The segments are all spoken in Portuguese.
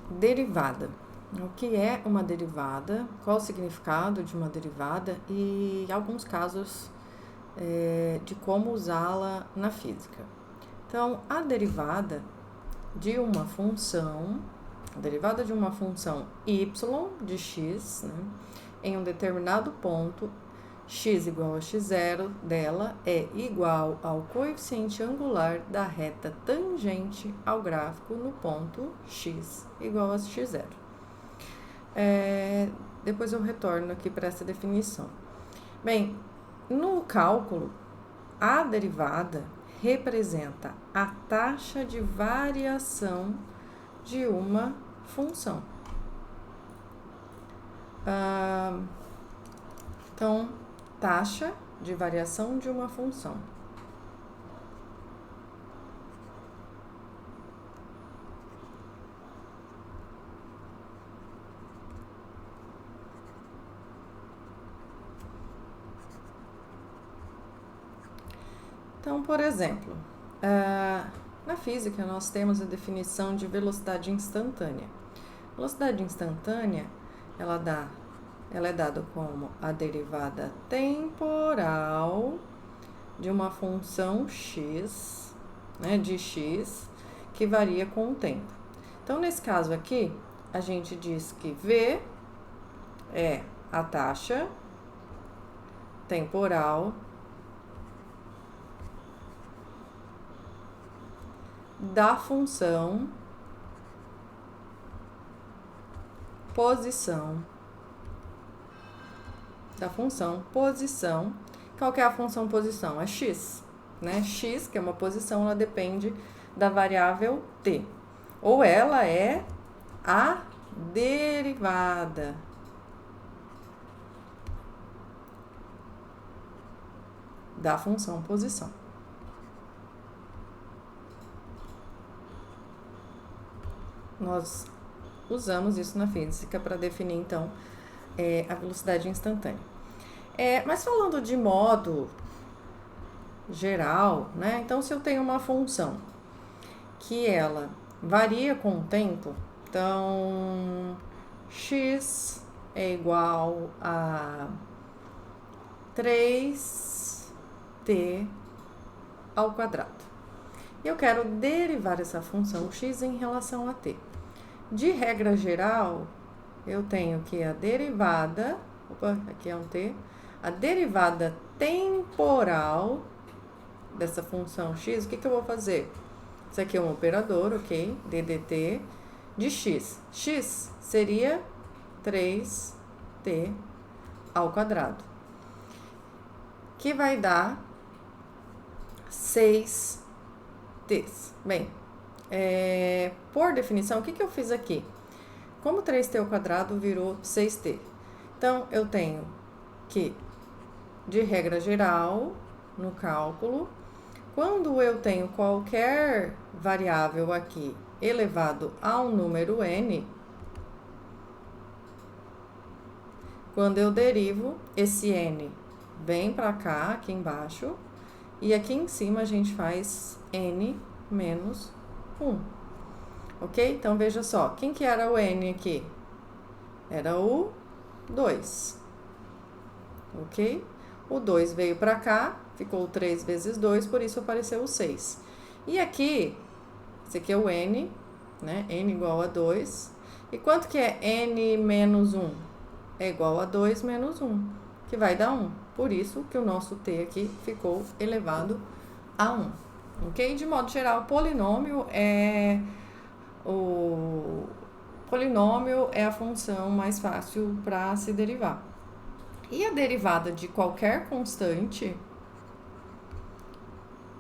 Derivada. O que é uma derivada? Qual o significado de uma derivada? E alguns casos de como usá-la na física. Então, a derivada de uma função y de x, né, em um determinado ponto, x igual a x0 dela é igual ao coeficiente angular da reta tangente ao gráfico no ponto x igual a x0. Depois eu retorno aqui para essa definição. Bem, no cálculo, a derivada representa a taxa de variação de uma função. Então, taxa de variação de uma função. Então, por exemplo, na física nós temos a definição de velocidade instantânea. Velocidade instantânea, ela é dada como a derivada temporal de uma função x, né, de x, que varia com o tempo. Então, nesse caso aqui, a gente diz que v é a taxa temporal da função posição. Qual que é a função posição? É x, né? X, que é uma posição, ela depende da variável t. Ou ela é a derivada da função posição. Nós usamos isso na física para definir, então, a velocidade instantânea. Mas falando de modo geral, né? Então, se eu tenho uma função que ela varia com o tempo, então, x é igual a 3t ao quadrado. E eu quero derivar essa função x em relação a t. De regra geral, eu tenho que a derivada, aqui é um t, a derivada temporal dessa função x, o que eu vou fazer? Isso aqui é um operador, ok? ddt de x. X seria 3t ao quadrado, que vai dar 6t's. Bem, por definição, o que eu fiz aqui? Como 3t ao quadrado virou 6t? Então, eu tenho que, de regra geral, no cálculo, quando eu tenho qualquer variável aqui elevado ao número n, quando eu derivo, esse n vem para cá, aqui embaixo, e aqui em cima a gente faz n menos 1. Ok? Então, veja só, quem que era o n aqui? Era o 2. Ok? O 2 veio para cá, ficou 3 vezes 2, por isso apareceu o 6. E aqui, esse aqui é o n, né? N igual a 2. E quanto que é n menos 1? É igual a 2 menos 1, que vai dar 1. Por isso que o nosso t aqui ficou elevado a 1. Ok? De modo geral, polinômio é a função mais fácil para se derivar. E a derivada de qualquer constante,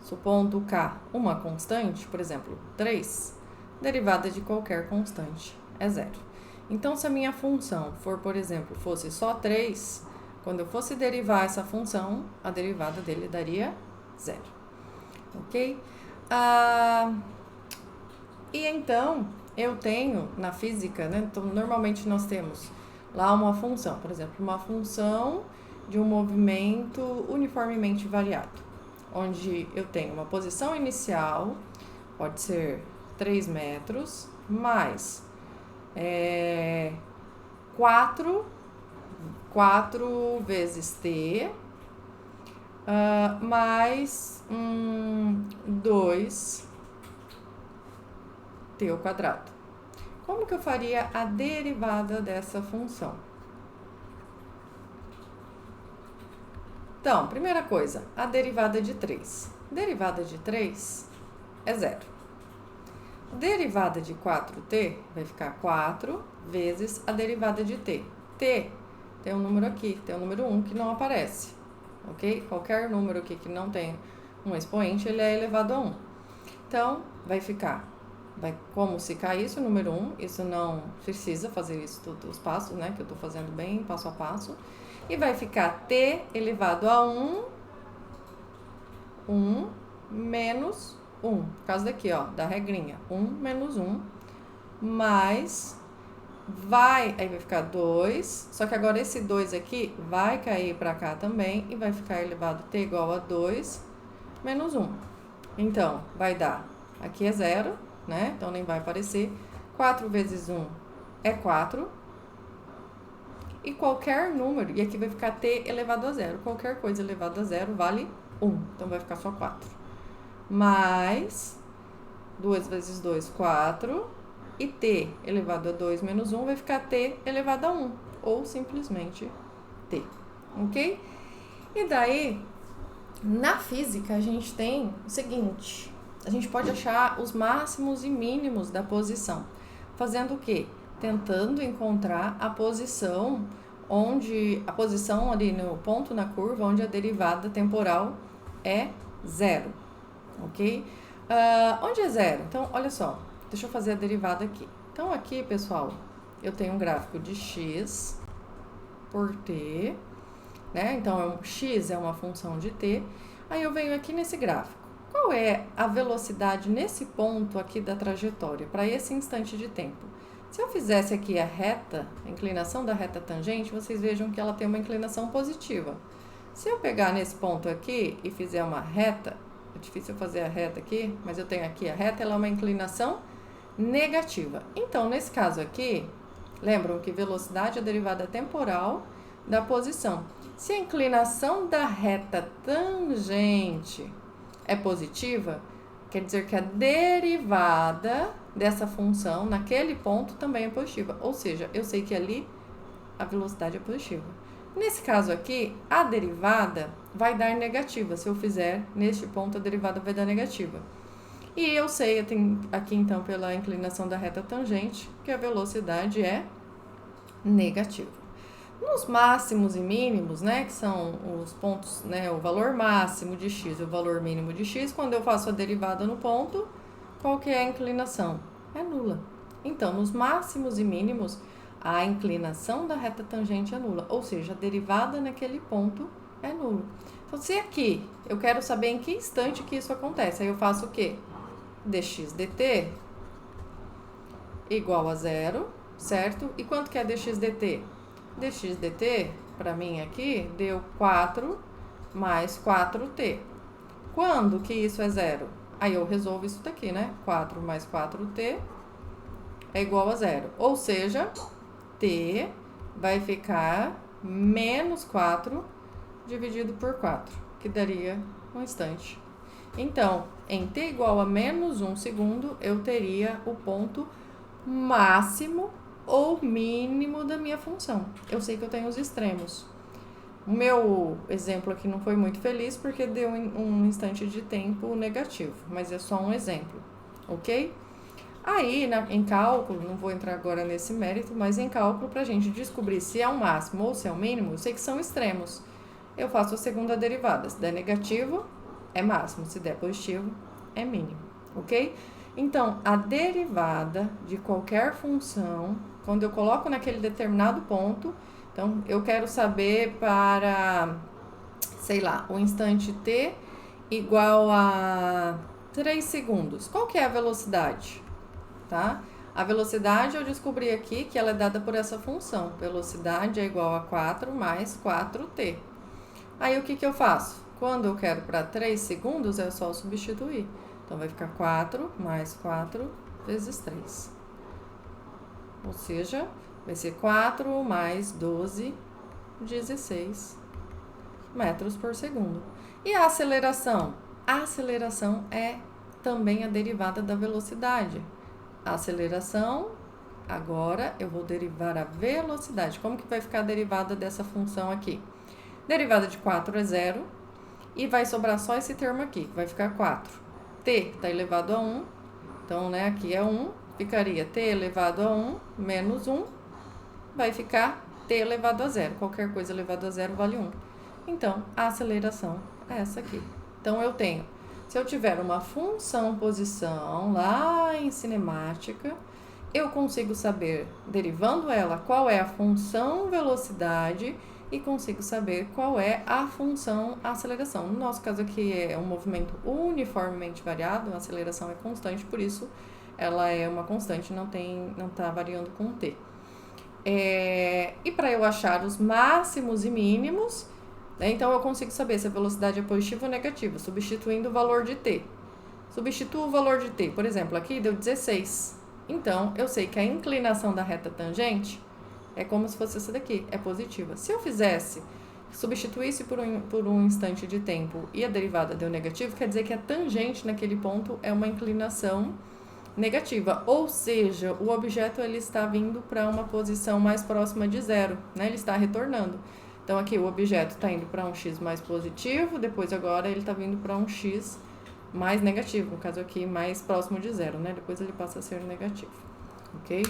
supondo k uma constante, por exemplo, 3, derivada de qualquer constante é 0. Então, se a minha função for, por exemplo, fosse só 3, quando eu fosse derivar essa função, a derivada dele daria 0. Ok? E então, eu tenho na física, né? Então, normalmente nós temos lá uma função, por exemplo, uma função de um movimento uniformemente variado, onde eu tenho uma posição inicial, pode ser 3 metros, mais 4 vezes t, mais 2t ao quadrado. Como que eu faria a derivada dessa função? Então, primeira coisa, a derivada de 3. Derivada de 3 é 0. Derivada de 4t vai ficar 4 vezes a derivada de t. T tem um número aqui, tem um número 1 que não aparece, ok? Qualquer número aqui que não tem um expoente, ele é elevado a 1. Então, vai ficar, como se caísse o número 1, isso não precisa fazer isso todos os passos, né? Que eu tô fazendo bem passo a passo. E vai ficar t elevado a 1 menos 1. Por causa daqui, ó, da regrinha. 1 menos 1, mais aí vai ficar 2, só que agora esse 2 aqui vai cair para cá também e vai ficar elevado t igual a 2 menos 1. Então, vai dar, aqui é 0, né? Então nem vai aparecer. 4 vezes 1 é 4. E qualquer número, e aqui vai ficar t elevado a 0. Qualquer coisa elevada a 0 vale 1. Então, vai ficar só 4. Mais 2 vezes 2, 4. E t elevado a 2 menos 1 vai ficar t elevado a 1. Ou simplesmente t. Ok? E daí, na física, a gente tem o seguinte. A gente pode achar os máximos e mínimos da posição. Fazendo o quê? Tentando encontrar a posição ali no ponto na curva onde a derivada temporal é 0, ok? Onde é 0? Então, olha só, deixa eu fazer a derivada aqui. Então, aqui, pessoal, eu tenho um gráfico de x por t, né? Então, x é uma função de t. Aí, eu venho aqui nesse gráfico. Qual é a velocidade nesse ponto aqui da trajetória, para esse instante de tempo? Se eu fizesse aqui a reta, a inclinação da reta tangente, vocês vejam que ela tem uma inclinação positiva. Se eu pegar nesse ponto aqui e fizer uma reta, é difícil fazer a reta aqui, mas eu tenho aqui a reta, ela é uma inclinação negativa. Então, nesse caso aqui, lembram que velocidade é a derivada temporal da posição. Se a inclinação da reta tangente é positiva, quer dizer que a derivada dessa função naquele ponto também é positiva. Ou seja, eu sei que ali a velocidade é positiva. Nesse caso aqui, a derivada vai dar negativa. Se eu fizer neste ponto, a derivada vai dar negativa. E eu sei aqui então pela inclinação da reta tangente que a velocidade é negativa. Nos máximos e mínimos, né, que são os pontos, né, o valor máximo de x e o valor mínimo de x, quando eu faço a derivada no ponto, qual que é a inclinação? É nula. Então, nos máximos e mínimos, a inclinação da reta tangente é nula, ou seja, a derivada naquele ponto é nula. Então, se aqui eu quero saber em que instante que isso acontece, aí eu faço o quê? dx dt igual a 0, certo? E quanto que é dx dt? Dx dt, para mim aqui, deu 4 mais 4t. Quando que isso é 0? Aí eu resolvo isso daqui, né? 4 mais 4t é igual a 0. Ou seja, t vai ficar menos 4 dividido por 4, que daria um instante. Então, em t igual a menos 1 segundo, eu teria o ponto máximo ou mínimo da minha função. Eu sei que eu tenho os extremos. O meu exemplo aqui não foi muito feliz porque deu um instante de tempo negativo, mas é só um exemplo, ok? Aí, em cálculo, não vou entrar agora nesse mérito, mas em cálculo, para a gente descobrir se é o máximo ou se é o mínimo, eu sei que são extremos. Eu faço a segunda derivada. Se der negativo, é máximo. Se der positivo, é mínimo, ok? Então, a derivada de qualquer função, quando eu coloco naquele determinado ponto, então, eu quero saber para, sei lá, o instante t igual a 3 segundos. Qual que é a velocidade? Tá? A velocidade eu descobri aqui que ela é dada por essa função. Velocidade é igual a 4 mais 4t. Aí, o que eu faço? Quando eu quero para 3 segundos, é só substituir. Então, vai ficar 4 mais 4 vezes 3. Ou seja, vai ser 4 mais 12, 16 metros por segundo. E a aceleração? A aceleração é também a derivada da velocidade. A aceleração, agora eu vou derivar a velocidade. Como que vai ficar a derivada dessa função aqui? Derivada de 4 é 0 e vai sobrar só esse termo aqui, vai ficar 4. T está elevado a 1, então, né, aqui é 1, ficaria t elevado a 1 menos 1, vai ficar t elevado a 0. Qualquer coisa elevado a 0 vale 1. Então, a aceleração é essa aqui. Então, eu tenho, se eu tiver uma função posição lá em cinemática, eu consigo saber, derivando ela, qual é a função velocidade e consigo saber qual é a função aceleração. No nosso caso aqui é um movimento uniformemente variado, a aceleração é constante, por isso ela é uma constante, não está variando com t. E para eu achar os máximos e mínimos, né, então eu consigo saber se a velocidade é positiva ou negativa, substituindo o valor de t. Substituo o valor de t, por exemplo, aqui deu 16. Então, eu sei que a inclinação da reta tangente é como se fosse essa daqui, é positiva. Se eu substituísse por um instante de tempo e a derivada deu negativo, quer dizer que a tangente naquele ponto é uma inclinação negativa. Ou seja, o objeto ele está vindo para uma posição mais próxima de zero, né? Ele está retornando. Então, aqui o objeto está indo para um x mais positivo, depois agora ele está vindo para um x mais negativo, no caso aqui mais próximo de zero, né? Depois ele passa a ser negativo, ok?